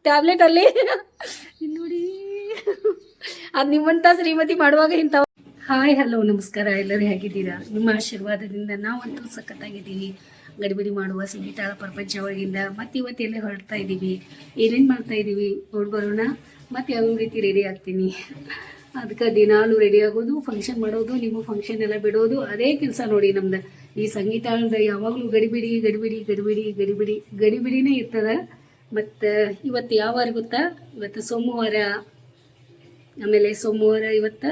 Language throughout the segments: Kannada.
ಟ್ಯಾಬ್ಲೆಟ್ ಅಲ್ಲಿ ಇಲ್ಲಿ ನೋಡಿ, ಅದು ನಿಮ್ಮಂತ ಶ್ರೀಮತಿ ಮಾಡುವಾಗ ಇಂಥವು. ಹಾಯ್ ಹಲೋ ನಮಸ್ಕಾರ, ಎಲ್ಲರೂ ಹೇಗಿದ್ದೀರಾ? ನಿಮ್ಮ ಆಶೀರ್ವಾದದಿಂದ ನಾವಂತೂ ಸಖತ್ತಾಗಿದ್ದೀವಿ. ಗಡಿಬಿಡಿ ಮಾಡುವ ಸಂಗೀತಾಳ ಪ್ರಪಂಚ ಒಳಗಿಂದ ಮತ್ತೆ ಇವತ್ತೆಲ್ಲೇ ಹೊರಡ್ತಾ ಇದ್ದೀವಿ, ಏನೇನು ಮಾಡ್ತಾ ಇದ್ದೀವಿ ನೋಡ್ಬರೋಣ. ಮತ್ತೆ ಯಾವ ರೀತಿ ರೆಡಿ ಆಗ್ತೀನಿ, ಅದಕ್ಕೆ ದಿನಾಲು ರೆಡಿ ಆಗೋದು, ಫಂಕ್ಷನ್ ಮಾಡೋದು, ನಿಮ್ಮ ಫಂಕ್ಷನ್ ಎಲ್ಲ ಬಿಡೋದು, ಅದೇ ಕೆಲಸ ನೋಡಿ ನಮ್ದು. ಈ ಸಂಗೀತಾಳದ ಯಾವಾಗಲೂ ಗಡಿಬಿಡಿ ಗಡಿಬಿಡಿ ಗಡಿಬಿಡಿ ಗಡಿಬಿಡಿ ಗಡಿಬಿಡಿನೇ ಇರ್ತದ. ಮತ್ತು ಇವತ್ತು ಯಾವ ವಾರ ಗೊತ್ತಾ? ಇವತ್ತು ಸೋಮವಾರ. ಆಮೇಲೆ ಸೋಮವಾರ ಇವತ್ತು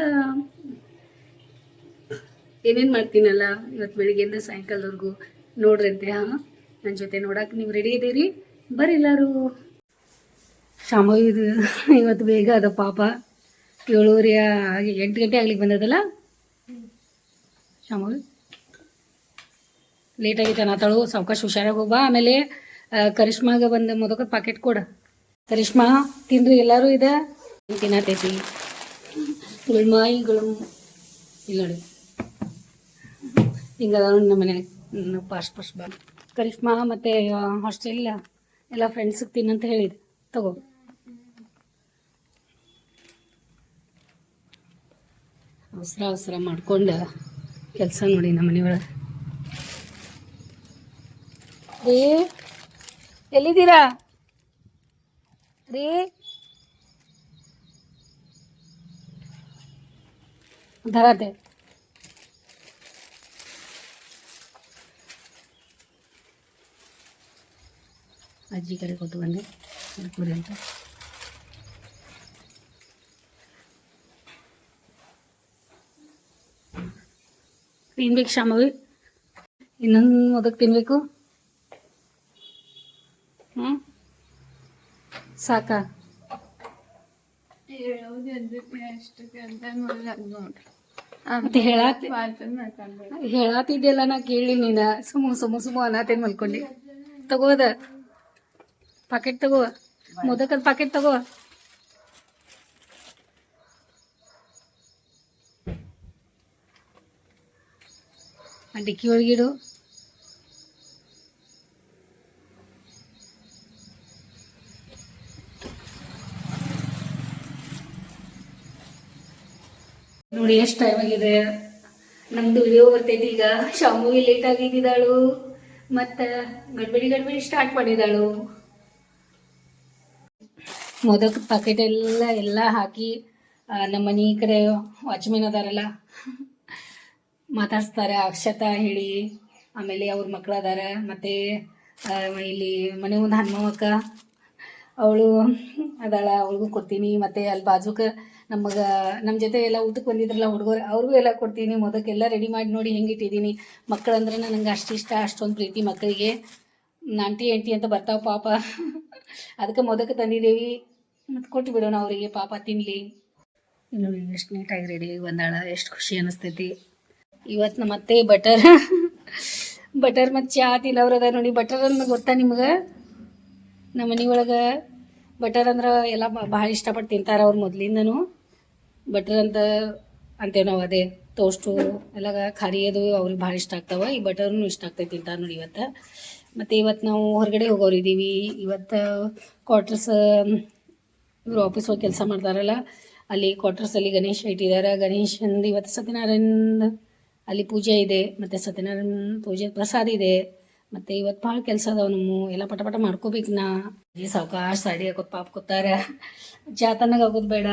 ಏನೇನು ಮಾಡ್ತೀನಲ್ಲ ಇವತ್ತು ಬೆಳಿಗ್ಗೆಯಿಂದ ಸಾಯಂಕಾಲದವರೆಗೂ ನೋಡ್ರಂತೆ. ಹಾಂ, ನನ್ನ ಜೊತೆ ನೋಡಕ್ಕೆ ನೀವು ರೆಡಿ ಇದ್ದೀರಿ? ಬರ್ರಿ ಎಲ್ಲರೂ. ಶಾಮ ಇದು ಇವತ್ತು ಬೇಗ ಅದ ಪಾಪ, 7:30 8 ಗಂಟೆ ಆಗ್ಲಿಕ್ಕೆ ಬಂದದಲ್ಲ ಶಾಮ. ಲೇಟಾಗಿತ್ತು ಅನ್ನತಾಳು, ಸಾವಕಾಶ ಹುಷಾರಾಗಿ ಹೋಗ್ಬಾ. ಆಮೇಲೆ ಕರಿಷ್ಮಾಗ ಬಂದು ಮೊದಕ ಪಾಕೆಟ್ ಕೊಡ. ಕರಿಷ್ಮಾ ತಿಂದ್ರಿ ಎಲ್ಲರೂ? ಇದೆ ತಿನ್ನತೈತಿ ಗುಳ್ಮಾಯಿಗಳು ಇಲ್ಲ ನೋಡಿ, ಹಿಂಗದ ನಮ್ಮ ಮನ್ಯಾಗ ಪಾಸ್ಟ್ ಬಾ. ಕರಿಷ್ಮಾ ಮತ್ತು ಹಾಸ್ಟೆಲ್ ಎಲ್ಲ ಫ್ರೆಂಡ್ಸಿಗೆ ತಿನ್ನಂತ ಹೇಳಿದೆ, ತಗೋ. ಅವಸರ ಮಾಡ್ಕೊಂಡು ಕೆಲಸ ನೋಡಿ ನಮ್ಮ ಮನೆಯೊಳಗೆ. ರೀ ಎಲ್ಲಿದ್ದೀರಾ ರೀ? ಧರತೆ ಅಜ್ಜಿ ಕಡೆ ಕೊಟ್ಟು ಬಂದೆ ಕುಡಿ ಅಂತ. ತಿನ್ಬೇಕು ಶಾಮವಿ, ಇನ್ನೊಂದು ಮೊದಕ್ಕೆ ತಿನ್ಬೇಕು. ಸಾಕ ಮತ್ತೆ ಹೇಳತ್ತಿದ್ದೆಲ್ಲ ನಾ ಕೇಳಿ ನೀನು ಸುಮ್ಮ ಅನ್ನತೇನು ಮಲ್ಕೊಂಡಿ. ತಗೋದ ಪಾಕೆಟ್ ತಗೋ, ಮೊದಕದ ಪಾಕೆಟ್ ತಗೋ. ಆ ಡಿಕ್ಕಿ ಒಳಗಿಡು. ನೋಡಿ ಎಷ್ಟು ಟೈಮ್ ಆಗಿದೆ, ನಮ್ದು ವಿಡಿಯೋ ಬರ್ತೈತಿ ಈಗ. ಶಾಮುವಿ ಲೇಟ್ ಆಗಿದ್ದಾಳು, ಮತ್ತು ಗಡ್ಬಿಡಿ ಸ್ಟಾರ್ಟ್ ಮಾಡಿದಾಳು. ಮೊದಲು ಪಾಕೆಟ್ ಎಲ್ಲ ಹಾಕಿ ನಮ್ಮ ಮನೆ ಕಡೆ ವಾಚ್ಮೆನ್ ಅದಾರಲ್ಲ ಮಾತಾಡ್ಸ್ತಾರೆ, ಅಕ್ಷತಾ ಹೇಳಿ. ಆಮೇಲೆ ಅವ್ರ ಮಕ್ಳು ಅದಾರ, ಮತ್ತು ಇಲ್ಲಿ ಮನೆ ಮುಂದೆ ಹನುಮಕ್ಕ ಅವಳು ಅದಾಳ, ಅವಳಿಗೂ ಕೊಡ್ತೀನಿ. ಮತ್ತು ಅಲ್ಲಿ ಬಾಜುಕ ನಮ್ಮ ಜೊತೆ ಎಲ್ಲ ಊಟಕ್ಕೆ ಬಂದಿದ್ರಲ್ಲ ಹುಡುಗರು, ಅವ್ರಿಗೂ ಎಲ್ಲ ಕೊಡ್ತೀನಿ. ಮೊದಕ್ಕೆಲ್ಲ ರೆಡಿ ಮಾಡಿ ನೋಡಿ ಹೆಂಗೆ ಇಟ್ಟಿದ್ದೀನಿ. ಮಕ್ಕಳಂದ್ರೆ ನನಗೆ ಅಷ್ಟಿಷ್ಟ, ಅಷ್ಟೊಂದು ಪ್ರೀತಿ ಮಕ್ಕಳಿಗೆ. ಆಂಟಿ ಅಂತ ಬರ್ತಾವೆ ಪಾಪ, ಅದಕ್ಕೆ ಮೊದಕ್ಕೆ ತಂದಿದ್ದೀವಿ. ಮತ್ತು ಕೊಟ್ಟು ಬಿಡೋಣ ಅವರಿಗೆ, ಪಾಪ ತಿನ್ನಲಿ. ನೋಡಿ ಎಷ್ಟು ನೀಟಾಗಿ ರೆಡಿ ಬಂದಾಳ, ಎಷ್ಟು ಖುಷಿ ಅನ್ನಿಸ್ತೈತಿ. ಇವತ್ತು ನಮ್ಮ ಅತ್ತೆ ಬಟರ್ ಮತ್ತು ಚಹಾ ತಿನ್ನೋರು ಅದ ನೋಡಿ. ಬಟರ್ ಅಂದ್ರೆ ಗೊತ್ತಾ ನಿಮ್ಗೆ? ನಮ್ಮ ಮನೆ ಒಳಗೆ ಬಟರ್ ಅಂದ್ರೆ ಎಲ್ಲ ಭಾಳ ಇಷ್ಟಪಟ್ಟು ತಿಂತಾರೆ ಅವ್ರು ಮೊದಲಿಂದನೂ. ಬಟರ್ ಅಂತೇವೆ ನಾವು, ಅದೇ ಟೋಸ್ಟು ಎಲ್ಲ ಖಾರಿ ಅದು ಅವ್ರಿಗೆ ಭಾಳ ಇಷ್ಟ ಆಗ್ತಾವೆ. ಈ ಬಟರ್ನು ಇಷ್ಟ ಆಗ್ತೈತಿ ತಿಂತಾರೆ ನೋಡಿ ಇವತ್ತು. ಮತ್ತು ಇವತ್ತು ನಾವು ಹೊರಗಡೆ ಹೋಗೋರಿದ್ದೀವಿ. ಇವತ್ತು ಕ್ವಾರ್ಟರ್ಸ್, ಇವರು ಆಫೀಸ್ ಹೋಗಿ ಕೆಲಸ ಮಾಡ್ತಾರಲ್ಲ, ಅಲ್ಲಿ ಕ್ವಾರ್ಟರ್ಸಲ್ಲಿ ಗಣೇಶ ಇಟ್ಟಿದ್ದಾರೆ. ಗಣೇಶಂದು ಇವತ್ತು ಸತ್ಯನಾರಾಯಣದ ಅಲ್ಲಿ ಪೂಜೆ ಇದೆ, ಮತ್ತು ಸತ್ಯನಾರಾಯಣ ಪೂಜೆ ಪ್ರಸಾದ ಇದೆ. ಮತ್ತು ಇವತ್ತು ಭಾಳ ಕೆಲಸ ಅದಾವೆ ನಮ್ಮ, ಎಲ್ಲ ಪಟ ಮಾಡ್ಕೋಬೇಕು. ನಾ ಸಾವಕಾಶ ಸಾಡಿ ಹಾಕೋದು ಪಾಪ ಕೂತಾರೆ, ಜಾತನಾಗ ಆಗೋದು ಬೇಡ.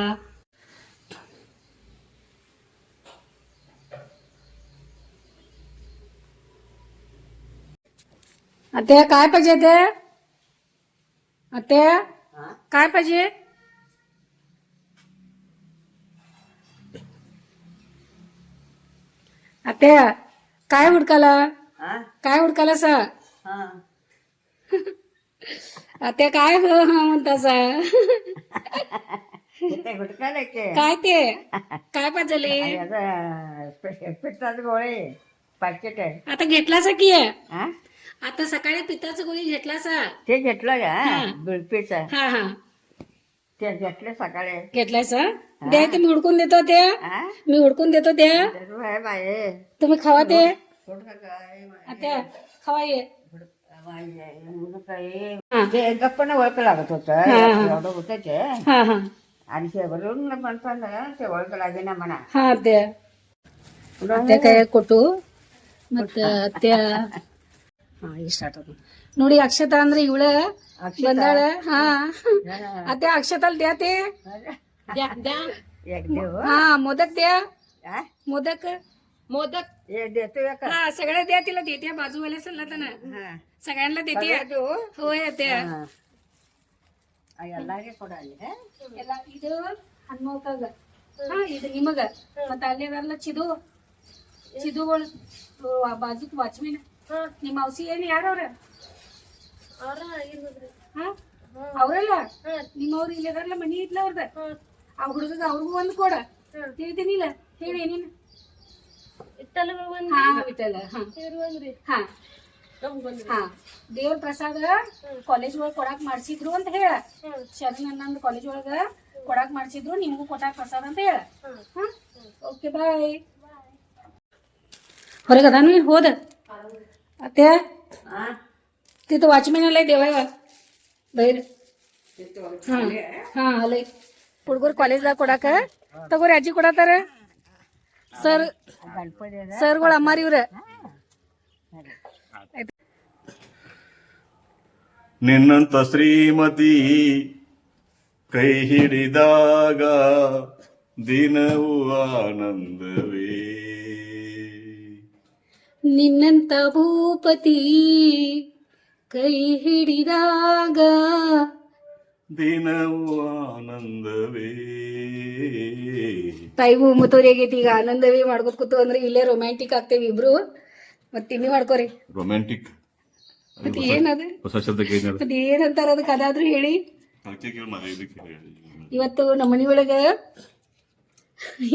ಅತ್ತೆ काय पाहिजे? अत्ते काय पाहिजे? अत्ते काय हुडकाला? काय हुडकालासा? अत्ते काय म्हणतासा? काय ते काय पाहिजे? पिठाचं गोळे पाकिट आहे. आता घेतलासा की? आता सकाळी पिठाचं गोळी घेतलासा? ते घेतलं का? बिळपीचं. हा ते घेतलं सकाळी. घेतलायसा? द्या, ते मी हुडकून देतो. ते मी हुडकून देतो. द्या, तुम्ही खावा. ते आता खावा ये. गप्पन ओळख लागत होतं एवढं होतं ते हा हा आणि शेवटून पण ते ओळख लागे ना म्हणा ಹಾ ಅತ್ತೆ ಅತ್ತೆ ಕೈ ಕೊಟ್ಟು ಮತ್ತೆ ಅತ್ತೆ ಹಾ ಈಗ ಸ್ಟಾರ್ಟ್ ಆದ ನೋಡಿ ಅಕ್ಷತಾ ಅಂದ್ರೆ ಇವಳ ಬಂದಾಳ ಹಾ ಅತ್ತೆ ಅಕ್ಷತಾಲ್ द्या एक देव हा मोदक द्या हा? मोदक हे देतो का हा सगळं द्या तिला देते बाजूवाल्या सल्ला हा सगळ्यांना देते होय ಅತ್ತೆ ಎಲ್ಲಾರಿಗೆ ಕೊಡಲಿ ಎಲ್ಲ ಇದು ಹನುಮಕ್ಕಾಗ ಹಾ ಇದು ನಿಮಗ ಮತ್ತ ಅಲ್ಲಿ ಅದಲ್ಲ ಚಿದುಗಳು ಬಾಜುಕ್ ವಾಚ್ಮಿನ್ ನಿಮ್ಮ ಔಸಿ ಏನ್ ಯಾರವ್ರ ಹಾ ಅವ್ರಲ್ಲ ನಿಮ್ಮವ್ರು ಇಲ್ಲಿ ಅದಾರಲ್ಲ ಮನಿ ಇದ್ಲ ಅವ್ರದ ಆ ಹುಡುಗಗ ಅವ್ರಿಗೂ ಒಂದು ಕೊಡ ತಿಳಿದೀನಿಲ್ಲ ಹೇಳಿ ಏನೇನು ಹಾ ಬಿಟ್ಟಲ್ಲ ಹಾ ಹಾ ದೇವ್ರ ಪ್ರಸಾದ ಕಾಲೇಜ್ ಒಳಗ ಕೊಡಾಕ್ ಮಾಡ್ಸಿದ್ರು ಅಂತ ಹೇಳ ಶರಣ್ ನಂದು ಕಾಲೇಜ್ ಒಳಗ ಕೊಡಾಕ್ ಮಾಡ್ಸಿದ್ರು ನಿಮ್ಗೂ ಕೊಟ್ಟಾಕ್ ಪ್ರಸಾದ ಅಂತ ಹೇಳ ಓಕೆ ಬಾಯ್ ಹೊರಗೆ ಅದಾನು ಹೋದ ಅತ್ತೆ तिथं वॉचमॅन आलाय देवाय बाहेर हा हा आलंय ಹುಡುಗರು ಕಾಲೇಜ್ದಾಗ ಕೊಡಾಕ ತಗೋರಿ ಅಜ್ಜಿ ಕೊಡತಾರ ಸರ್ಗಳು ಅಮ್ಮಾರಿ ಇವ್ರ ನಿನ್ನಂತ ಶ್ರೀಮತಿ ಕೈ ಹಿಡಿದಾಗ ದಿನವೂ ಆನಂದವೇ ನಿನ್ನಂತ ಭೂಪತಿ ಕೈ ಹಿಡಿದಾಗ ದಿನವೂ ಆನಂದವೇ ಟೈಮು ಮುತ್ತೋರಿ ಆಗೈತಿ ಈಗ ಆನಂದವೇ ಮಾಡ್ಕೊತ ಕೂತು ಅಂದ್ರೆ ಇಲ್ಲೇ ರೊಮ್ಯಾಂಟಿಕ್ ಆಗ್ತೇವಿ ಇಬ್ರು ಮತ್ತೆ ತಿಂಡಿ ಮಾಡ್ಕೋರಿ ರೊಮ್ಯಾಂಟಿಕ್ ಮತ್ತೆ ಏನದ ಹೊಸ ಶಬ್ದಕ್ಕೆ ಮತ್ತೆ ಏನಂತಾರ ಅದಕ್ಕೆ ಅದಾದ್ರೂ ಹೇಳಿ ಇವತ್ತು ನಮ್ಮ ಮನಿ ಒಳಗ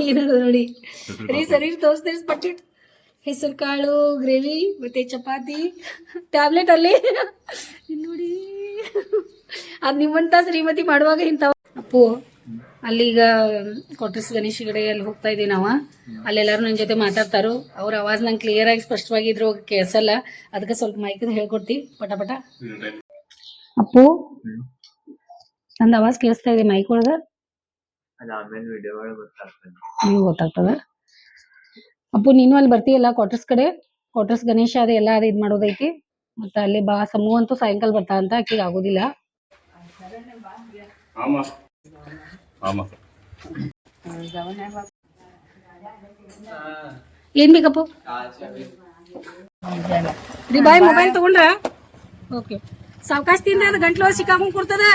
ಏನದ ನೋಡಿ ಸರಿ ತೋರಿಸ್ತೀರಿ ಪಟ್ಟಿಟ್ ಹೆಸರು ಕಾಳು ಗ್ರೇವಿ ಮತ್ತೆ ಚಪಾತಿ ಟ್ಯಾಬ್ಲೆಟ್ ಅಲ್ಲಿ ನೋಡಿ ಅದ್ ನಿಮ್ಮಂತ ಶ್ರೀಮತಿ ಮಾಡುವಾಗ ಇಂಥವ ಅಪ್ಪು ಅಲ್ಲಿಗ ಕೊಟ್ರಸ್ ಗಣೇಶ್ ಕಡೆ ಅಲ್ಲಿ ಹೋಗ್ತಾ ಇದೀವಿ ನಾವು ಅಲ್ಲೆಲ್ಲಾರು ನನ್ನ ಜೊತೆ ಮಾತಾಡ್ತಾರೋ ಅವ್ರ ಆವಾಜ್ ನಂಗೆ ಕ್ಲಿಯರ್ ಆಗಿ ಸ್ಪಷ್ಟವಾಗಿದ್ರು ಕೇಳಿಸಲ್ಲ ಅದಕ್ಕೆ ಸ್ವಲ್ಪ ಮೈಕ್ ಹೇಳ್ಕೊಡ್ತಿ ಪಟ ಪಟ ಅಪ್ಪು ನಂದು ಆವಾಜ್ ಕೇಳಿಸ್ತಾ ಇದೆ ಮೈಕ್ ಒಳಗ ನಿಮ್ಗೆ ಗೊತ್ತಾಗ್ತದ ಅಪ್ಪು ನೀನು ಅಲ್ಲಿ ಬರ್ತೀಯಲ್ಲ ಕ್ವಾರ್ಟರ್ಸ್ ಕಡೆ ಕ್ವಾರ್ಟರ್ಸ್ ಗಣೇಶ ಅದ ಎಲ್ಲ ಅದ ಇದ್ ಮಾಡೋದೈತಿ ಮತ್ತೆ ಅಲ್ಲಿ ಬಾ ಸಮೂಹ ಅಂತೂ ಸಾಯಂಕಾಲ ಬರ್ತಾ ಅಂತ ಆಕಿಗೆ ಆಗೋದಿಲ್ಲ ಏನ್ ಬೇಕಪ್ಪ ಬಾಯ್ ಮೊಬೈಲ್ ತಗೊಂಡ್ರ ಓಕೆ ಸಾವಕಾಶ ತಿಂದ್ರೆ ಅದು ಗಂಟ್ಲು ಸಿಕ್ಕಾಕೊಂಡ್ ಕೊಡ್ತದ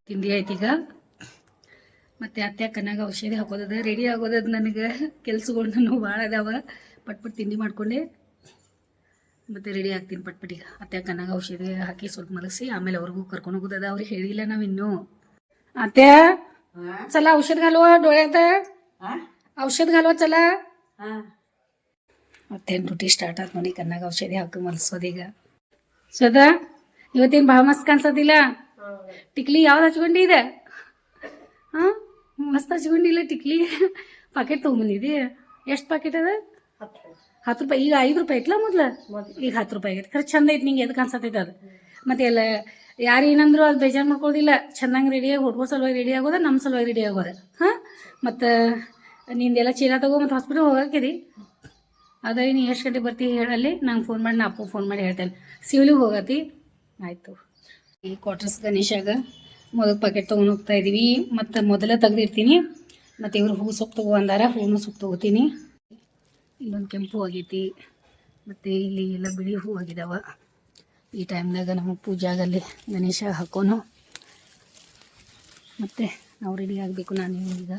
ತಿಂಡಿ ಆಯ್ತು ಈಗ ಮತ್ತೆ ಅತ್ತೆ ಕನ್ನಾಗ ಔಷಧಿ ಹಾಕೋದದ ರೆಡಿ ಆಗೋದದ ನನಗೆ ಕೆಲ್ಸಗಳು ನಾನು ಭಾಳ ಅದಾವ ಪಟ್ ತಿಂಡಿ ಮಾಡ್ಕೊಂಡೆ ಮತ್ತೆ ರೆಡಿ ಆಗ್ತೀನಿ ಪಟ್ ಈಗ ಅತ್ತೆ ಕನ್ನಾಗ ಔಷಧಿ ಹಾಕಿ ಸ್ವಲ್ಪ ಮಲಗಿಸಿ ಆಮೇಲೆ ಅವ್ರಿಗೂ ಕರ್ಕೊಂಡು ಹೋಗೋದದ ಅವ್ರಿಗೆ ಹೇಳಿಲ್ಲ ನಾವ್ ಇನ್ನೂ ಅತ್ತೆ ಚಲ औषध घालवा डोळ्यात औषध घालवा चला ಮತ್ತೇನು ಡ್ಯೂಟಿ ಸ್ಟಾರ್ಟ್ ಆತ್ ನೋಡಿ ಕನ್ನಾಗ ಔಷಧಿ ಹಾಕಿ ಮಲಸೋದೀಗ ಸ್ವದಾ ಇವತ್ತೇನು ಭಾಳ ಮಸ್ತ್ ಕಾಣಿಸೋದಿಲ್ಲ ಟಿಕ್ಲಿ ಯಾವ್ದು ಹಚ್ಕೊಂಡಿ ಇದೆ ಹಾ ಮಸ್ತ್ ಹಚ್ಕೊಂಡಿಲ್ಲ ಟಿಕ್ಲಿ ಪಾಕೆಟ್ ತೊಗೊಂಬಂದಿದಿ ಎಷ್ಟು ಪಾಕೆಟ್ ಅದ 10 ರೂಪಾಯಿ ಈಗ 5 ರೂಪಾಯಿ ಐತ್ಲ ಮೊದ್ಲ ಈಗ 10 ರೂಪಾಯಿ ಆಗೈತೆ ಖರ್ಚು ಚಂದ ಐತಿ ನಿಂಗೆ ಎದಕ್ಕೆ ಅನ್ಸತೈತೆ ಅದು ಮತ್ತೆ ಎಲ್ಲ ಯಾರು ಏನಂದ್ರು ಅದು ಬೇಜಾರು ಮಾಡ್ಕೊಳ್ಳೋದಿಲ್ಲ ಚೆನ್ನಾಗಿ ರೆಡಿಯಾಗಿ ಹುಡುಗರ ಸಲುವಾಗಿ ರೆಡಿ ಆಗೋದ ನಮ್ಮ ಸಲುವಾಗಿ ರೆಡಿ ಆಗೋದ ಹಾಂ ಮತ್ತು ನಿಂದೆಲ್ಲ ಚೀಲ ತಗೋ ಮತ್ತು ಹಾಸ್ಪಿಟಲ್ ಹೋಗಾಕಿರಿ ಅದೇ ನೀ ಎಷ್ಟು ಗಂಟೆಗೆ ಬರ್ತೀವಿ ಹೇಳಲ್ಲಿ ನಂಗೆ ಫೋನ್ ಮಾಡಿ ನಾ ಅಪ್ಪು ಫೋನ್ ಮಾಡಿ ಹೇಳ್ತೇನೆ ಸಿವಿಲಿಗೆ ಹೋಗತಿ ಆಯಿತು ಈ ಕ್ವಾರ್ಟರ್ಸ್ ಗಣೇಶಾಗ ಮೊದಲು ಪ್ಯಾಕೆಟ್ ತೊಗೊಂಡು ಹೋಗ್ತಾ ಇದ್ದೀವಿ ಮತ್ತು ಮೊದಲೇ ತೆಗ್ದಿರ್ತೀನಿ ಮತ್ತು ಇವರು ಹೂ ಸೊಪ್ಪು ತಗೋ ಅಂದಾರ ಹೂನು ಸೊಪ್ಪು ತೊಗೋತೀನಿ ಇಲ್ಲೊಂದು ಕೆಂಪು ಆಗೈತಿ ಮತ್ತು ಇಲ್ಲಿ ಎಲ್ಲ ಬಿಳಿ ಹೂ ಆಗಿದಾವ ಈ ಟೈಮ್ದಾಗ ನಮ್ಮ ಪೂಜಾಗಲ್ಲಿ ಗಣೇಶ ಹಾಕೋನು ಮತ್ತು ನಾವು ರೆಡಿ ಆಗಬೇಕು ನಾನು ಈಗ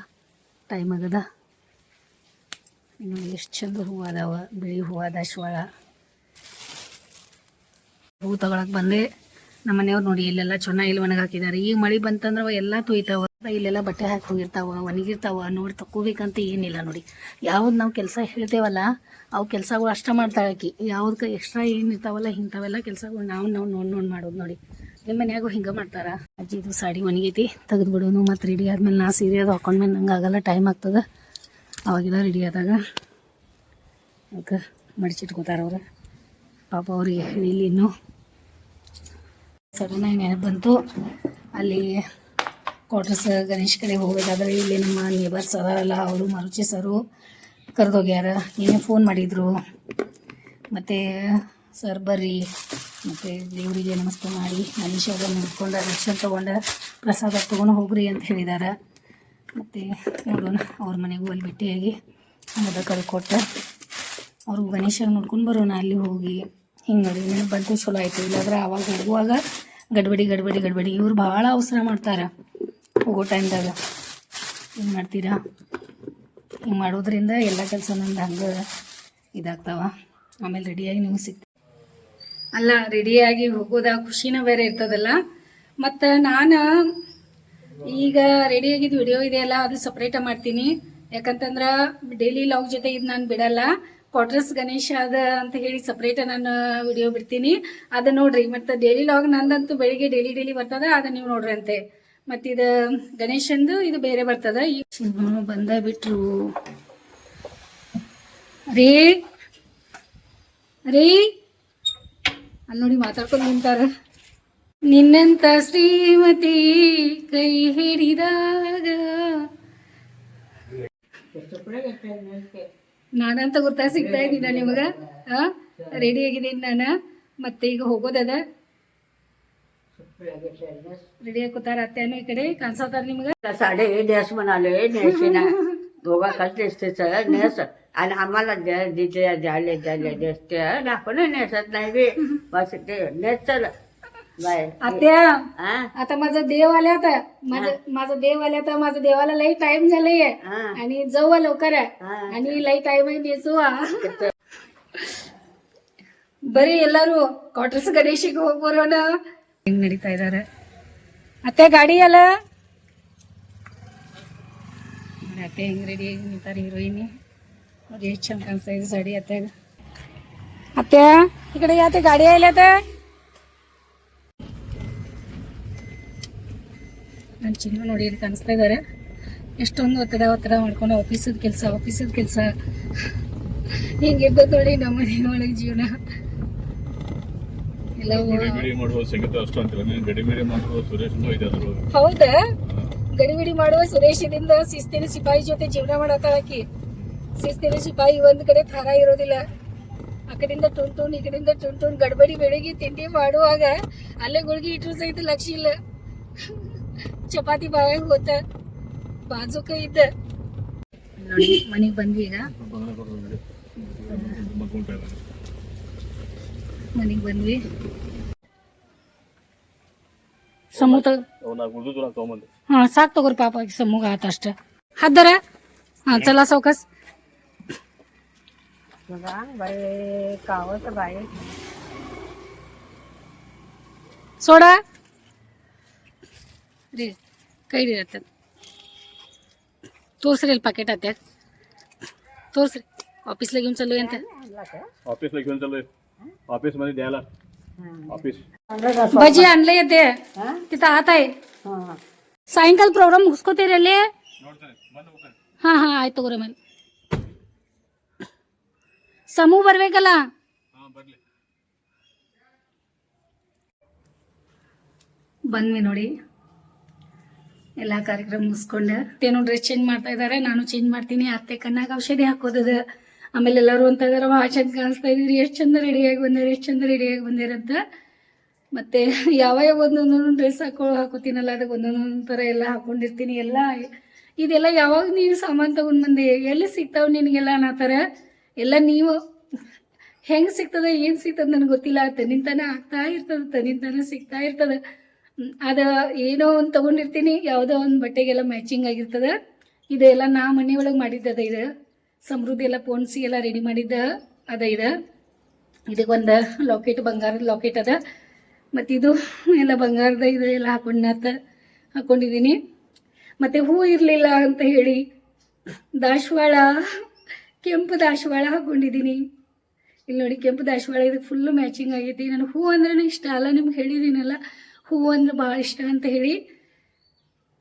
ಟೈಮ್ ಆಗದ ಇನ್ನು ಎಷ್ಟು ಚಂದ ಹೂವು ಅದಾವ ಬಿಳಿ ಹೂವು ದಾಸವಾಳ ಹೂ ತಗೊಳಕ್ಕೆ ಬಂದೆ ನಮ್ಮ ಮನೆಯವ್ರು ನೋಡಿ ಇಲ್ಲೆಲ್ಲ ಚೆನ್ನಾಗಿ ಒಣಗಿ ಹಾಕಿದ್ದಾರೆ ಈಗ ಮಳೆ ಬಂತಂದ್ರೆ ಎಲ್ಲ ತೊಯ್ತಾವ ಇಲ್ಲೆಲ್ಲ ಬಟ್ಟೆ ಹಾಕಿ ಹೋಗಿರ್ತಾವ ಒಣಗಿರ್ತಾವ ನೋಡಿ ತಕ್ಕೋಬೇಕಂತ ಏನಿಲ್ಲ ನೋಡಿ ಯಾವ್ದು ನಾವು ಕೆಲಸ ಹೇಳ್ತೇವಲ್ಲ ಅವು ಕೆಲಸಗಳು ಅಷ್ಟೇ ಮಾಡ್ತಾಳೆ ಆಕಿ ಯಾವ್ದಕ್ಕೆ ಎಕ್ಸ್ಟ್ರಾ ಏನಿರ್ತಾವಲ್ಲ ಇಂಥವೆಲ್ಲ ಕೆಲಸಗಳು ನಾವು ನೋಡಿ ಮಾಡೋದು ನೋಡಿ ನಿಮ್ಮ ಮನ್ಯಾಗೂ ಹಿಂಗೆ ಮಾಡ್ತಾರ ಅಜ್ಜಿದು ಸಾಡಿ ಒಣಗೈತಿ ತೆಗೆದು ಬಿಡೋನು ಮತ್ತು ರೆಡಿ ಆದ್ಮೇಲೆ ನಾ ಸೀರೆ ಅದು ಹಾಕೊಂಡ್ಮೇಲೆ ನಂಗೆ ಆಗಲ್ಲ ಟೈಮ್ ಆಗ್ತದೆ ಅವಾಗೆಲ್ಲ ರೆಡಿ ಆದಾಗ ಅದಕ್ಕೆ ಮಡಿಚಿಟ್ಕೋತಾರ ಅವ್ರು ಪಾಪ ಅವ್ರಿಗೆ ಹೇಳಿಲ್ಲ ಇನ್ನು. ಸಡನ್ನಾಗಿ ನೆನಪು ಬಂತು, ಅಲ್ಲಿ ಕ್ವಾರ್ಟರ್ಸ್ ಗಣೇಶ್ ಕಡೆ ಹೋಗಬೇಕಾದ್ರೆ ಇಲ್ಲಿ ನಮ್ಮ ನೇಬರ್ಸ್ ಅದಾರಲ್ಲ ಅವರು ಮರುಚಿ ಸರು ಕರೆದೋಗ್ಯಾರ. ಏನೇ ಫೋನ್ ಮಾಡಿದರು, ಮತ್ತು ಸರ್ ಬರ್ರಿ ಮತ್ತು ದೇವರಿಗೆ ನಮಸ್ತೆ ಮಾಡಿ ಗಣೇಶಾಗ ನೋಡ್ಕೊಂಡು ದರ್ಶನ ತೊಗೊಂಡು ಪ್ರಸಾದ ತೊಗೊಂಡು ಹೋಗ್ರಿ ಅಂತ ಹೇಳಿದ್ದಾರೆ. ಮತ್ತು ನೋಡೋಣ ಅವ್ರ ಮನೆಗೂ ಅಲ್ಲಿ ಭೇಟಿಯಾಗಿ ಮದ ಕಳ್ಕೊಟ್ಟು ಅವ್ರಿಗೂ ಗಣೇಶಾಗ ನೋಡ್ಕೊಂಡು ಬರೋಣ. ಅಲ್ಲಿ ಹೋಗಿ ಹಿಂಗೆ ನೋಡಿ ನೆನಪು ಬಂತು, ಚಲೋ ಆಯಿತು. ಇಲ್ಲಾಂದ್ರೆ ಆವಾಗ ಹೋಗುವಾಗ ಗಡ್ಬಡಿ ಇವ್ರು ಭಾಳ ಅವಸರ ಮಾಡ್ತಾರೆ ಹೋಗೋ ಟೈಮ್ದಾಗ. ಏನು ಮಾಡ್ತೀರಾ, ಹಿಂಗೆ ಮಾಡೋದ್ರಿಂದ ಎಲ್ಲ ಕೆಲಸ ನಂದು ಹಂಗೆ ಇದಾಗ್ತಾವ. ಆಮೇಲೆ ರೆಡಿಯಾಗಿ ನಿಮಗೆ ಸಿಗ್ತದೆ ಅಲ್ಲ, ರೆಡಿಯಾಗಿ ಹೋಗೋದ ಖುಷಿನ ಬೇರೆ ಇರ್ತದಲ್ಲ. ಮತ್ತು ನಾನು ಈಗ ರೆಡಿಯಾಗಿದ್ದು ವಿಡಿಯೋ ಇದೆಯಲ್ಲ ಅದು ಸಪ್ರೇಟಾಗಿ ಮಾಡ್ತೀನಿ. ಯಾಕಂತಂದ್ರೆ ಡೈಲಿ ಲಾಗ್ ಜೊತೆ ಇದು ನಾನು ಬಿಡಲ್ಲ. ಕ್ವಾರ್ಟರ್ಸ್ ಗಣೇಶ ಅದ ಅಂತ ಹೇಳಿ ಸಪ್ರೇಟ ನಾನು ವಿಡಿಯೋ ಬಿಡ್ತೀನಿ, ಅದು ನೋಡ್ರಿ. ಮತ್ತು ಡೈಲಿ ಲಾಗ್ ನಂದಂತೂ ಬೆಳಿಗ್ಗೆ ಡೈಲಿ ಬರ್ತದೆ, ಅದನ್ನು ನೀವು ನೋಡ್ರಿ ಅಂತೆ. ಮತ್ತು ಇದು ಗಣೇಶಂದು ಇದು ಬೇರೆ ಬರ್ತದೆ. ಈಗ ಬಂದ ಬಿಟ್ರು ರೀ ಅಲ್ಲಿ ನೋಡಿ ಮಾತಾಡ್ಕೊಂಡು ನಿಂತಾರ. ನಿನ್ನಂತ ಶ್ರೀಮತಿ ಕೈ ಹಿಡಿದಾಗ ನಾನಂತ ಗೊತ್ತಾ ಸಿಗ್ತಾ ಇದ್ದೀನ ನಿಮಗ. ರೆಡಿ ಆಗಿದ್ದೀನಿ ನಾನು. ಮತ್ತೆ ಈಗ ಹೋಗೋದದ, ರೆಡಿ ಹಾಕೋತಾರ ಅತ್ತೆನೂ ಈ ಕಡೆ ಕಾಣಿಸತ್ತಾರ निमग. साडे नेस म्हणाले नेशीना दोघा कसं नेसतेच नेस आणि आम्हाला द्यायला नेसते ना, आपण नेसत नाही बी. बस ते नेस चल बाय आत्या. हा आता माझा देव आल्या आता, माझा देव आल्या आता. माझा देवाला लई टाइम झालंय आणि जाऊ लवकर आणि लई टाइम आहे नेसू. ಬರೀ ಎಲ್ಲರೂ ಕ್ವಾರ್ಟರ್ಸ್ ಗಣೇಶಿಗೆ ಹೋಗಿ ಬರೋಣ. ಹೆಂಗ್ ನಡೀತಾ ಇದಾರೆ ಅತ್ತೆ ಗಾಡಿ ಅಲ್ಲ. ಅತ್ತೆ ಹೆಂಗ್ ರೆಡಿ ಆಗಿ ನಿಂತಾರೆ ಹೀರೋಯಿನಿ. ನೋಡಿ ಎಷ್ಟು ಚಂದ ಕಾಣಿಸ್ತಾ ಇದೆ ಸಾಡಿ ಅತ್ತೆಗ. ಅತ್ತೆ ಈ ಕಡೆ ಯಾತೆ ಗಾಡಿ ಆಯ್ಲ ಅತ್ತೆ. ನನ್ನ ಚಿನ್ನ ನೋಡಿ ಇಲ್ಲಿ ಕಾಣಿಸ್ತಾ ಇದ್ದಾರೆ. ಎಷ್ಟೊಂದು ಒತ್ತಡ ಮಾಡ್ಕೊಂಡು ಆಫೀಸದ ಕೆಲಸ ಹಿಂಗಿದ್ದ ನೋಡಿ ನಮ್ಮ ಮನೆ ಒಳಗೆ ಜೀವನ ಎಲ್ಲ. ಹೌದಾ, ಗಡಿಬಿಡಿ ಮಾಡುವ ಸುರೇಶದಿಂದ ಶಿಸ್ತಿನ ಸಿಪಾಯಿ ಜೊತೆ ಜೀವನ ಮಾಡತ್ತಾಳಕಿ. ಶಿಸ್ತಿನ ಸಿಪಾಯಿ ಒಂದ್ ಕಡೆ ಥರ ಇರೋದಿಲ್ಲ, ಆ ಕಡೆಯಿಂದ ಟುನ್ ಈ ಕಡೆಯಿಂದ ಟುನ್ ಗಡ್ಬಡಿ ಬೆಳಿಗ್ಗೆ ತಿಂಡಿ ಮಾಡುವಾಗ ಅಲ್ಲೇ ಗುಳ್ಗಿ ಇಟ್ರು ಸಹಿತ ಲಕ್ಷ್ಯ ಇಲ್ಲ. ಚಪಾತಿ ಬಾಯಾಗ ಹೋತ ಬಾಜುಕ ಇದ್ದ ನೋಡಿ. ಮನೆಗೆ ಬಂದ್ವಿ, ಈಗ ಮನೆಗೆ ಬಂದ್ವಿ. समू हा साक तगोर पापा समू घात अष्ट हात हा चला सावकाश. बाय कावत बाय सोडा रे काही रे राहतात. तोच रेल पाकिट आत्या तोच रे. ऑफिसला घेऊन चाललोय ಅಂತ. ऑफिसला घेऊन चाललोय, ऑफिस मध्ये द्यायला. ऑफिस भजी आणले येते तिथं आत आहे. ಸಾಯಂಕಾಲ ಪ್ರೋಗ್ರಾಮ್ ಮುಗಿಸ್ಕೋತೀರಿ ಅಲ್ಲಿ. ಹಾ ಆಯ್ತು ತಗೋರಿ. ಮೇಲೆ ಸಮೂ ಬರ್ಬೇಕಲ್ಲ. ಬಂದ್ವಿ ನೋಡಿ, ಎಲ್ಲ ಕಾರ್ಯಕ್ರಮ ಮುಗಿಸ್ಕೊಂಡು. ಏನೋ ಡ್ರೆಸ್ ಚೇಂಜ್ ಮಾಡ್ತಾ ಇದಾರೆ, ನಾನು ಚೇಂಜ್ ಮಾಡ್ತೀನಿ. ಅತ್ತೆ ಕಣ್ಣಾಗ ಔಷಧಿ ಹಾಕೋದದ. ಆಮೇಲೆ ಎಲ್ಲರೂ ಅಂತ ಇದಾರೆ, ಭಾಳ ಚಂದ ಕಾಣಿಸ್ತಾ ಇದೀರಿ, ಎಷ್ಟು ಚಂದ ರೆಡಿಯಾಗಿ ಬಂದಿರಂತ. ಮತ್ತೆ ಯಾವ ಒಂದೊಂದೊಂದು ಡ್ರೆಸ್ ಹಾಕೋತೀನಲ್ಲ, ಅದಕ್ಕೆ ಒಂದೊಂದೊಂದು ಥರ ಎಲ್ಲ ಹಾಕೊಂಡಿರ್ತೀನಿ. ಎಲ್ಲ ಇದೆಲ್ಲ ಯಾವಾಗ ನೀನು ಸಾಮಾನು ತಗೊಂಡು ಬಂದೆ, ಎಲ್ಲಿ ಸಿಗ್ತಾವ ನಿನಗೆಲ್ಲ ಅನ್ನತ್ತಾರ. ಎಲ್ಲ ನೀವು ಹೆಂಗೆ ಸಿಗ್ತದೆ ಏನು ಸಿಗ್ತದೆ ನನಗೆ ಗೊತ್ತಿಲ್ಲ. ತನ್ನಿಂತಾನೆ ಆಗ್ತಾ ಇರ್ತದೆ, ತನ್ನಿಂತಾನೆ ಸಿಗ್ತಾ ಇರ್ತದೆ. ಅದು ಏನೋ ಒಂದು ತೊಗೊಂಡಿರ್ತೀನಿ, ಯಾವುದೋ ಒಂದು ಬಟ್ಟೆಗೆಲ್ಲ ಮ್ಯಾಚಿಂಗ್ ಆಗಿರ್ತದೆ. ಇದೆಲ್ಲ ನಾ ಮನೆ ಒಳಗೆ ಮಾಡಿದ್ದದ. ಇದು ಸಮೃದ್ಧಿ ಎಲ್ಲ ಪೋಣಿಸಿ ಎಲ್ಲ ರೆಡಿ ಮಾಡಿದ್ದ ಅದ. ಇದಕ್ಕೊಂದು ಲಾಕೆಟ್, ಬಂಗಾರದ ಲಾಕೆಟ್ ಅದ. ಮತ್ತು ಇದು ಎಲ್ಲ ಬಂಗಾರದ ಇದು ಎಲ್ಲ ಹಾಕೊಂಡಿದ್ದೀನಿ. ಮತ್ತು ಹೂ ಇರಲಿಲ್ಲ ಅಂತ ಹೇಳಿ ದಾಸವಾಳ, ಕೆಂಪು ದಾಸವಾಳ ಹಾಕ್ಕೊಂಡಿದ್ದೀನಿ. ಇಲ್ಲಿ ನೋಡಿ, ಕೆಂಪು ದಾಸವಾಳ ಇದಕ್ಕೆ ಫುಲ್ಲು ಮ್ಯಾಚಿಂಗ್ ಆಗೈತಿ. ನನಗೆ ಹೂ ಅಂದ್ರೆ ಇಷ್ಟ ಅಲ್ಲ, ನಿಮ್ಗೆ ಹೇಳಿದ್ದೀನಲ್ಲ ಹೂವು ಅಂದ್ರೆ ಭಾಳ ಇಷ್ಟ ಅಂತ ಹೇಳಿ.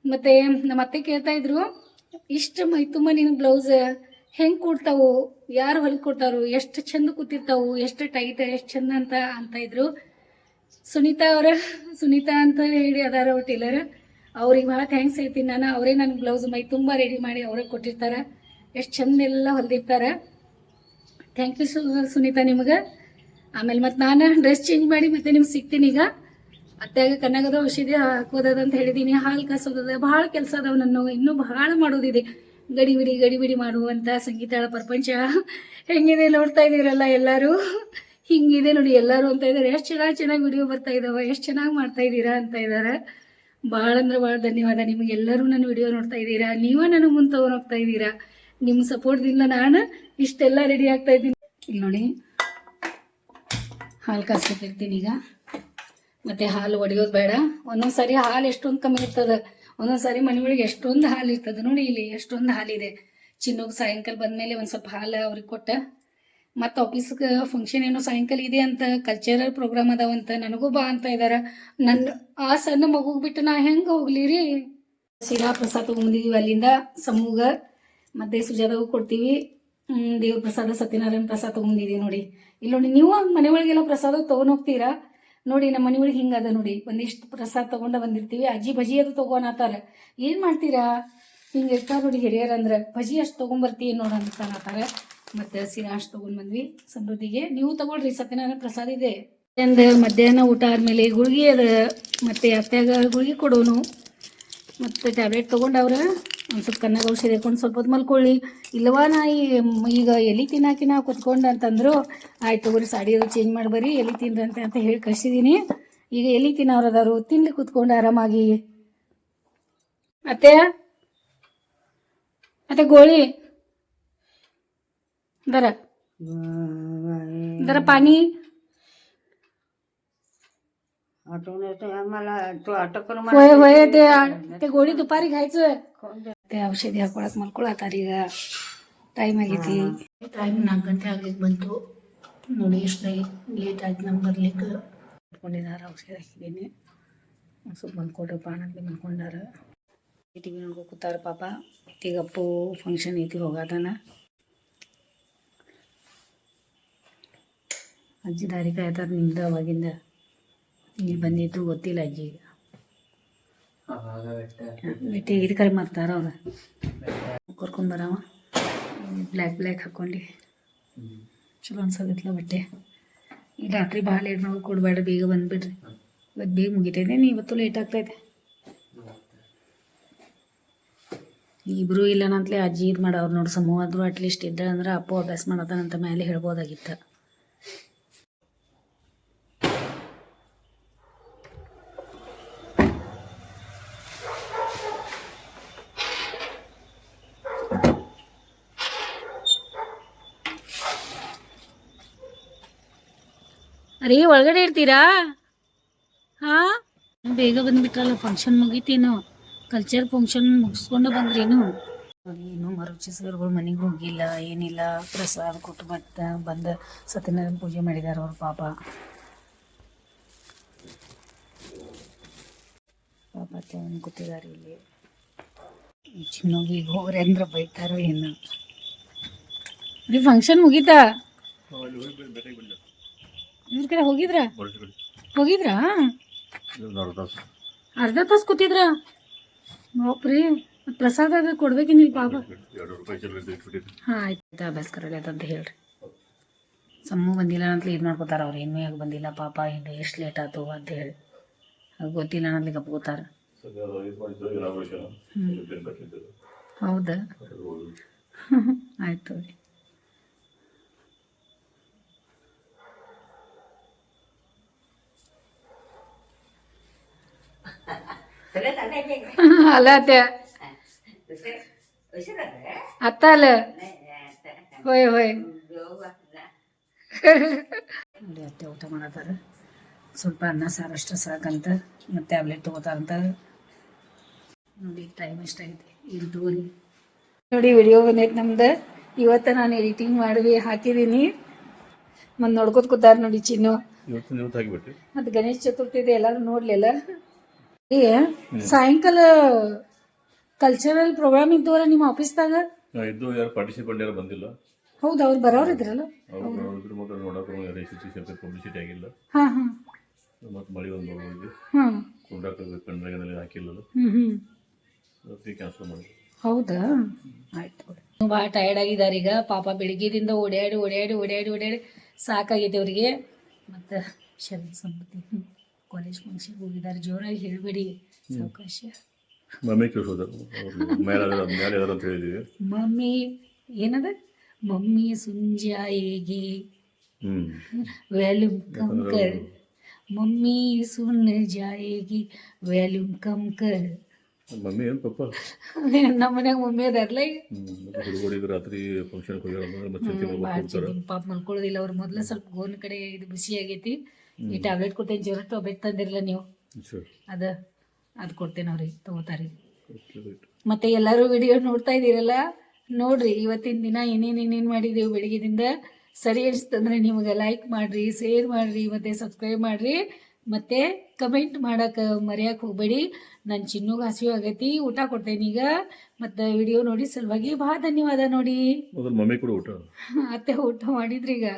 ಮತ್ತು ನಮ್ಮ ಅತ್ತೆ ಕೇಳ್ತಾಯಿದ್ರು, ಇಷ್ಟು ಮೈ ತುಂಬ ನೀನು ಬ್ಲೌಸ್ ಹೆಂಗೆ ಕೊಡ್ತಾವು, ಯಾರು ಹೊಲಿಗೆ ಕೊಡ್ತಾರೋ, ಎಷ್ಟು ಚಂದ ಕೂತಿರ್ತಾವು, ಎಷ್ಟು ಟೈಟ್, ಎಷ್ಟು ಚಂದ ಅಂತ ಇದ್ರು. ಸುನೀತಾ ಅಂತ ಹೇಳಿ ಅದಾರ ಅವ್ರು ಟೇಲರ್. ಅವ್ರಿಗೆ ಭಾಳ ಥ್ಯಾಂಕ್ಸ್ ಹೇಳ್ತೀನಿ ನಾನು. ಅವರೇ ನನ್ನ ಬ್ಲೌಸ್ ಮೈ ತುಂಬ ರೆಡಿ ಮಾಡಿ ಅವರೇ ಕೊಟ್ಟಿರ್ತಾರೆ. ಎಷ್ಟು ಚಂದ ಎಲ್ಲ ಹೊಲ್ದಿರ್ತಾರೆ. ಥ್ಯಾಂಕ್ ಯು ಸುನೀತಾ ನಿಮಗೆ. ಆಮೇಲೆ ಮತ್ತು ನಾನು ಡ್ರೆಸ್ ಚೇಂಜ್ ಮಾಡಿ ಮತ್ತೆ ನಿಮ್ಗೆ ಸಿಗ್ತೀನಿ. ಈಗ ಅತ್ತೆಯಾಗ ಕನ್ನಗದ ಔಷಧಿ ಹಾಕೋದದ ಅಂತ ಹೇಳಿದ್ದೀನಿ, ಹಾಲು ಕಾಸೋದದ, ಭಾಳ ಕೆಲಸ ಅದಾವೆ ನನ್ನ, ಇನ್ನೂ ಭಾಳ ಮಾಡೋದಿದೆ. ಗಡಿಬಿಡಿ ಮಾಡುವಂಥ ಸಂಗೀತಳ ಪ್ರಪಂಚ ಹೆಂಗಿದೆ ನೋಡ್ತಾ ಇದ್ದೀರಲ್ಲ ಎಲ್ಲರೂ. ಹಿಂಗಿದೆ ನೋಡಿ ಎಲ್ಲರೂ ಅಂತ ಇದ್ದಾರೆ. ಎಷ್ಟು ಚೆನ್ನಾಗಿ ವಿಡಿಯೋ ಬರ್ತಾ ಇದ್ದಾವೆ, ಎಷ್ಟು ಚೆನ್ನಾಗಿ ಮಾಡ್ತಾ ಇದ್ದೀರಾ ಅಂತ ಇದ್ದಾರೆ. ಭಾಳ ಅಂದ್ರೆ ಭಾಳ ಧನ್ಯವಾದ ನಿಮಗೆಲ್ಲರೂ. ನನ್ನ ವಿಡಿಯೋ ನೋಡ್ತಾ ಇದ್ದೀರಾ, ನೀವೇ ನನಗೆ ಮುಂದೆ ತಗೊಂಡು ಹೋಗ್ತಾ ಇದ್ದೀರಾ. ನಿಮ್ಮ ಸಪೋರ್ಟ್ದಿಂದ ನಾನು ಇಷ್ಟೆಲ್ಲ ರೆಡಿ ಆಗ್ತಾ ಇದ್ದೀನಿ. ಇಲ್ಲಿ ನೋಡಿ ಹಾಲು ಕಾಸ್ಕೊತಿರ್ತೀನಿ ಈಗ. ಮತ್ತು ಹಾಲು ಒಡೆಯೋದು ಬೇಡ. ಒಂದೊಂದು ಸಾರಿ ಹಾಲು ಎಷ್ಟೊಂದು ಕಮ್ಮಿ ಇರ್ತದೆ, ಒಂದೊಂದು ಸಾರಿ ಮನೆ ಒಳಗೆ ಎಷ್ಟೊಂದು ಹಾಲು ಇರ್ತದೆ. ನೋಡಿ ಇಲ್ಲಿ ಎಷ್ಟೊಂದು ಹಾಲಿದೆ. ಚಿನ್ನೋಗಿ ಸಾಯಂಕಾಲ ಬಂದಮೇಲೆ ಒಂದು ಸ್ವಲ್ಪ ಹಾಲು ಅವ್ರಿಗೆ ಕೊಟ್ಟೆ. ಮತ್ತು ಆಫೀಸ್ಗೆ ಫಂಕ್ಷನ್ ಏನೋ ಸಾಯಂಕಾಲ ಇದೆ ಅಂತ, ಕಲ್ಚರಲ್ ಪ್ರೋಗ್ರಾಮ್ ಅದಾವಂತ, ನನಗೂ ಬಾ ಅಂತ ಇದ್ದಾರೆ. ನನ್ನ ಆ ಸಣ್ಣ ಮಗುಗೆ ಬಿಟ್ಟು ನಾ ಹೆಂಗೆ ಹೋಗ್ಲಿ ರೀ. ಶಿರಾ ಪ್ರಸಾದ ತೊಗೊಂಡಿದ್ದೀವಿ ಅಲ್ಲಿಂದ ಸಮೂಗ, ಮತ್ತು ಸುಜಾದವು ಕೊಡ್ತೀವಿ. ದೇವ್ರ ಪ್ರಸಾದ, ಸತ್ಯನಾರಾಯಣ ಪ್ರಸಾದ ತೊಗೊಂಡಿದ್ದೀವಿ ನೋಡಿ. ಇಲ್ಲಿ ನೋಡಿ, ನೀವು ಮನೆ ಒಳಗೆಲ್ಲ ಪ್ರಸಾದ ತೊಗೊಂಡು ಹೋಗ್ತೀರಾ ನೋಡಿ. ನಮ್ಮ ಮನೆ ಒಳಗೆ ಹಿಂಗದ ನೋಡಿ, ಒಂದಿಷ್ಟು ಪ್ರಸಾದ ತೊಗೊಂಡು ಬಂದಿರ್ತೀವಿ. ಅಜ್ಜಿ ಭಜಿ ಅದು ತೊಗೊಳತ್ತಾರ. ಏನು ಮಾಡ್ತೀರಾ, ಹಿಂಗೆ ಇರ್ತಾರೆ ನೋಡಿ ಹಿರಿಯರು ಅಂದ್ರೆ. ಭಜಿ ಅಷ್ಟು ತೊಗೊಂಬರ್ತೀವಿ ನೋಡಂತ ಅನ್ನತ್ತಾರೆ. ಮತ್ತು ಸಿರಾ ಅಷ್ಟು ತೊಗೊಂಡು ಬಂದ್ವಿ ಸಮೃದ್ಧಿಗೆ. ನೀವು ತಗೊಳ್ರಿ, ಸತ್ಯನಾರಾಯಣ ಪ್ರಸಾದ ಇದೆ. ಮಧ್ಯಾಹ್ನ ಊಟ ಆದಮೇಲೆ ಗುಳಿಗೆ ಅದ, ಮತ್ತು ಅತ್ತೆಯಾಗ ಗುಳಿಗೆ ಕೊಡೋನು, ಮತ್ತು ಟ್ಯಾಬ್ಲೆಟ್ ತೊಗೊಂಡವ್ರ. ಒಂದು ಸ್ವಲ್ಪ ಕಣ್ಣಾಗ ಔಷಧಿ ಹಾಕೊಂಡು ಸ್ವಲ್ಪ ಹೊತ್ತು ಮಲ್ಕೊಳ್ಳಿ. ಇಲ್ಲವಾ ನಾ ಈಗ ಎಲೆ ತಿನ್ನಾಕಿನ ಕುತ್ಕೊಂಡು ಅಂತಂದ್ರು. ಆಯ್ತು ತಗೋರಿ, ಸಾಡಿ ಅದು ಚೇಂಜ್ ಮಾಡಿ ಬರ್ರಿ, ಎಲೆ ತಿನ್ರಂತೆ ಅಂತ ಹೇಳಿ ಕಳಿಸಿದ್ದೀನಿ. ಈಗ ಎಲೆ ತಿನ್ನೋರು ಅದಾರು, ತಿನ್ಲಿ ಕುತ್ಕೊಂಡು ಆರಾಮಾಗಿ. ಅತ್ತೆ ಗೋಳಿ दर पाणी होय होय ते गोळी दुपारी घ्यायचं. ते औषधी ಹಾಕೊಳಕ್ ಮಲ್ಕೊಳತ್ತಾರ. ಈಗ ಟೈಮ್ ಆಗೈತಿ. ಟೈಮ್ 4 ಗಂಟೆ ಆಗ್ಲಿಕ್ಕೆ ಬಂತು ನೋಡಿ. ಎಷ್ಟು ಲೇಟ್ ಆಯ್ತು ನಮ್ಗೆ ಬರ್ಲಿಕ್ಕೆ. ಇಟ್ಕೊಂಡಿದ್ದಾರೆ, ಔಷಧಿ ಹಾಕಿದ್ದೀನಿ. ಸ್ವಲ್ಪ ಮಲ್ಕೊಡ್ರಪ್ಪ ಅನ್ನಂತೆ ಮಲ್ಕೊಂಡಾರ. ಟಿ ವಿ ನೋಡ್ಕೊ ಕೂತಾರ ಪಾಪ. ಈಗ ಅಪ್ಪು ಫಂಕ್ಷನ್ ಐತಿ ಹೋಗದಾನ. ಅಜ್ಜಿ ದಾರಿ ಕಾಯ್ತಾರ ನಿಮ್ದು ಅವಾಗಿಂದ. ಇಲ್ಲಿ ಬಂದಿತ್ತು ಗೊತ್ತಿಲ್ಲ ಅಜ್ಜಿಗೆ. ಬಿಟ್ಟು ಇದು ಕರೆ ಮಾಡ್ತಾರ ಅವ್ರು. ಕರ್ಕೊಂಬರವ ಬ್ಲ್ಯಾಕ್ ಹಾಕ್ಕೊಂಡು ಚಲೋ ಅನ್ಸೋದಿತ್ತಲ್ಲ ಬಟ್ಟೆ. ಈ ರಾತ್ರಿ ಭಾಳ ಲೇಟ್ ಮಾಡಿ ಕೊಡಬೇಡ, ಬೇಗ ಬಂದುಬಿಡ್ರಿ. ಇವತ್ತು ಬೇಗ ಮುಗಿತೈತೆ, ಇವತ್ತು ಲೇಟ್ ಆಗ್ತೈತೆ. ಇಬ್ಬರು ಇಲ್ಲನಂತಲೇ ಅಜ್ಜಿ ಇದು ಮಾಡೋರು ನೋಡಿ. ಸಮೂಹ ಆದರೂ ಅಟ್ಲೀಸ್ಟ್ ಇದ್ದ ಅಂದ್ರೆ ಅಪ್ಪು ಅಭ್ಯಾಸ ಮಾಡತ್ತಾನಂತ ಮೇಲೆ ಹೇಳ್ಬೋದಾಗಿತ್ತು. ಅರೇ ಒಳಗಡೆ ಇರ್ತೀರಾ? ಹಾಂ, ಬೇಗ ಬಂದುಬಿಟ್ರಲ್ಲ. ಫಂಕ್ಷನ್ ಮುಗಿತೀನು, ಕಲ್ಚರ್ ಫಂಕ್ಷನ್ ಮುಗಿಸ್ಕೊಂಡು ಬಂದ್ರೇನು ನೋಡಿ. ಇನ್ನೂ ಮರುಚಿ ಸರ್ಗಳು ಮನೆಗೆ ಹೋಗಿಲ್ಲ, ಏನಿಲ್ಲ. ಪ್ರಸಾದ ಕೊಟ್ಟು ಮತ್ತೆ ಬಂದು ಸತ್ಯನಾರಾಯಣ ಪೂಜೆ ಮಾಡಿದಾರೆ ಅವ್ರು ಪಾಪ. ಕೂತಿದ್ದಾರೆ ಇಲ್ಲಿ. ಚಿನ್ನೋಗಿ ಈಗ ಹೋಗ್ರಿ ಅಂದ್ರೆ ಬೈತಾರೋ ಏನು. ರೀ ಫಂಕ್ಷನ್ ಮುಗೀತಾ? ಇವ್ರ ಕಡೆ ಹೋಗಿದ್ರಾ? ಅರ್ಧ ತಾಸು ಕೂತಿದ್ರ? ನೋಪ್ರಿ, ಪ್ರಸಾದ ಅದು ಕೊಡ್ಬೇಕೇನಿಲ್ಲ ಪಾಪ. ಹಾಂ ಆಯ್ತು, ಅಭ್ಯಾಸ್ಕರಲ್ಲಿ ಅದಂತ ಹೇಳ್ರಿ. ಸಮ್ಮು ಬಂದಿಲ್ಲ ಅಂತಲೇ ಇದು ಮಾಡ್ಕೋತಾರ ಅವ್ರು. ಇನ್ನೂ ಯಾಕೆ ಬಂದಿಲ್ಲ ಪಾಪ, ಇನ್ನು ಎಷ್ಟು ಲೇಟ್ ಆಯ್ತು ಅಂತ ಹೇಳಿ. ಅದು ಗೊತ್ತಿಲ್ಲ ಅನ್ನೋದ್ಲಿಕ್ಕೆ ಕಪ್ಕೋತಾರ. ಹೌದಾ? ಆಯ್ತು. ಅಲ್ಲ ಅತ್ತೆ ಅತ್ತ ಅಲ್ಲ ಹೋಯ್ ನೋಡಿ. ಅತ್ತೆ ಊಟ ಮಾಡತ್ತಾರ. ಸ್ವಲ್ಪ ಅನ್ನ ಸಾರು ಅಷ್ಟು ಸಾಕಂತ, ಮತ್ತು ಟ್ಯಾಬ್ಲೆಟ್ ತೊಗೋತಾರಂತ ನೋಡಿ. ಟೈಮ್ ಎಷ್ಟಾಗೈತಿ? 8:30 ನೋಡಿ. ವಿಡಿಯೋ ಬಂದೈತೆ ನಮ್ದು. ಇವತ್ತು ನಾನು ಎಡಿಟಿಂಗ್ ಮಾಡಿ ಹಾಕಿದ್ದೀನಿ. ಮತ್ತು ನೋಡ್ಕೊತ ಕೂತಾರ ನೋಡಿ ಚಿನ್ನು. ಮತ್ತು ಗಣೇಶ ಚತುರ್ಥಿ ಇದೆ, ಎಲ್ಲರೂ ನೋಡ್ಲಿಲ್ಲ. ಸಾಯಂಕಾಲ ಕಲ್ಚರಲ್ ಪ್ರೋಗ್ರಾಮ್ ಇದ್ದವರ ನಿಮ್ಮ ಆಫೀಸ್ದಾಗ? ಇದ್ದು ಯಾರು ಪಾರ್ಟಿಸಿಪೆಂಟ್ ಯಾರು ಬಂದಿಲ್ಲ. ಹೌದು ಅವ್ರು ಬರೋರು ಇದ್ರಲ್ಲ. ಅವ್ರು ಇದ್ರ ಮತ್ತೆ ನೋಡೋಕೆ ಯಾರು ಎಸ್ ಪಬ್ಲಿಸಿಟಿ ಆಗಿಲ್ಲ. ಹಾಂ ಹಾಂ ಮತ್ತು ಮಳೆ ಒಂದು ಹೋಗಿ ಹಾಂ ಕೊಂಡಾಕ ಕಣ್ಣಾಗನಲ್ಲಿ ಹಾಕಿಲ್ಲ, ಹ್ಞೂ ಅದಕ್ಕೆ ಕ್ಯಾನ್ಸಲ್ ಮಾಡಿದ್ವಿ. ಹೌದಾ ಆಯ್ತು ಭಾಳ ಟಯರ್ಡ್ ಆಗಿದ್ದಾರೆ ಈಗ ಪಾಪ ಬೆಳಿಗ್ಗೆದಿಂದ ಓಡಾಡಿ ಓಡಾಡಿ ಓಡಾಡಿ ಓಡಾಡಿ ಸಾಕಾಗೈತೆ ಅವ್ರಿಗೆ. ಮತ್ತು ಶರಣ ಸಂಪತ್ತಿ ಕಾಲೇಜ್ ಫಂಕ್ಷನ್ಗೆ ಹೋಗಿದ್ದಾರೆ. ಜೋರಾಗಿ ಹೇಳಬೇಡಿ ಸಾವಕಾಶ. ಮಮ್ಮಿ ಕೇಳಿಸೋದು ಅವ್ರು ಮೇಲೆ ಯಾರು ಅಂತ ಹೇಳಿದ್ವಿ. ಮಮ್ಮಿ ಏನದ ಮಮ್ಮಿ ಸುಂಜಾಯಿಗೆ वॉल्यूम कम कर मम्मी सुन जाएगी वॉल्यूम कम कर. ಮಮ್ಮಿ ಏನು ಪಪ್ಪ ನಮ್ಮ ಮನ್ಯಾಗ ಮಮ್ಮಿ ಅದಾರಲ್ಲ ಈಗ. ಹುಡುಗರಿಗೆ ರಾತ್ರಿ ಫಂಕ್ಷನ್ಗೆ ಹೋಗ್ಯಾರ ಮತ್ತೆ ಪಾಪ ಮಲ್ಕೊಳ್ಳೋದಿಲ್ಲ ಅವ್ರು. ಮೊದಲು ಸ್ವಲ್ಪ ಗೋನ್ ಕಡೆ ಇದು ಬಿಸಿ ಆಗೈತಿ. ಈ ಟ್ಯಾಬ್ಲೆಟ್ ಕೊಡ್ತೇನೆ, ಜ್ವರ ಟ್ಯಾಬ್ಲೆಟ್ ತಂದಿರಲ್ಲ ನೀವು, ಅದು ಕೊಡ್ತೇನೆ ಅವ್ರಿಗೆ ತಗೋತಾರೆ. ಮತ್ತೆ ಎಲ್ಲರೂ ವಿಡಿಯೋ ನೋಡ್ತಾ ಇದ್ದೀರಲ್ಲ, ನೋಡ್ರಿ ಇವತ್ತಿನ ದಿನ ಏನೇನು ಮಾಡಿದೆವು ಬೆಳಿಗ್ಗೆದಿಂದ. ಸರಿ ಅನಿಸ್ತಂದ್ರೆ ನಿಮಗೆ ಲೈಕ್ ಮಾಡಿರಿ, ಶೇರ್ ಮಾಡಿರಿ, ಮತ್ತು ಸಬ್ಸ್ಕ್ರೈಬ್ ಮಾಡಿರಿ, ಮತ್ತು ಕಮೆಂಟ್ ಮಾಡೋಕೆ ಮರೆಯೋಕೆ ಹೋಗಬೇಡಿ. ನನ್ನ ಚಿನ್ನೂಗೆ ಹಸಿವು ಆಗೈತಿ, ಊಟ ಕೊಡ್ತೇನೆ ಈಗ. ಮತ್ತು ವಿಡಿಯೋ ನೋಡಿ ಸಲುವಾಗಿ ಭಾಳ ಧನ್ಯವಾದ. ನೋಡಿ ಮಮ್ಮಿ ಕೂಡ ಊಟ ಅತ್ತೆ ಊಟ ಮಾಡಿದ್ರಿ ಈಗ.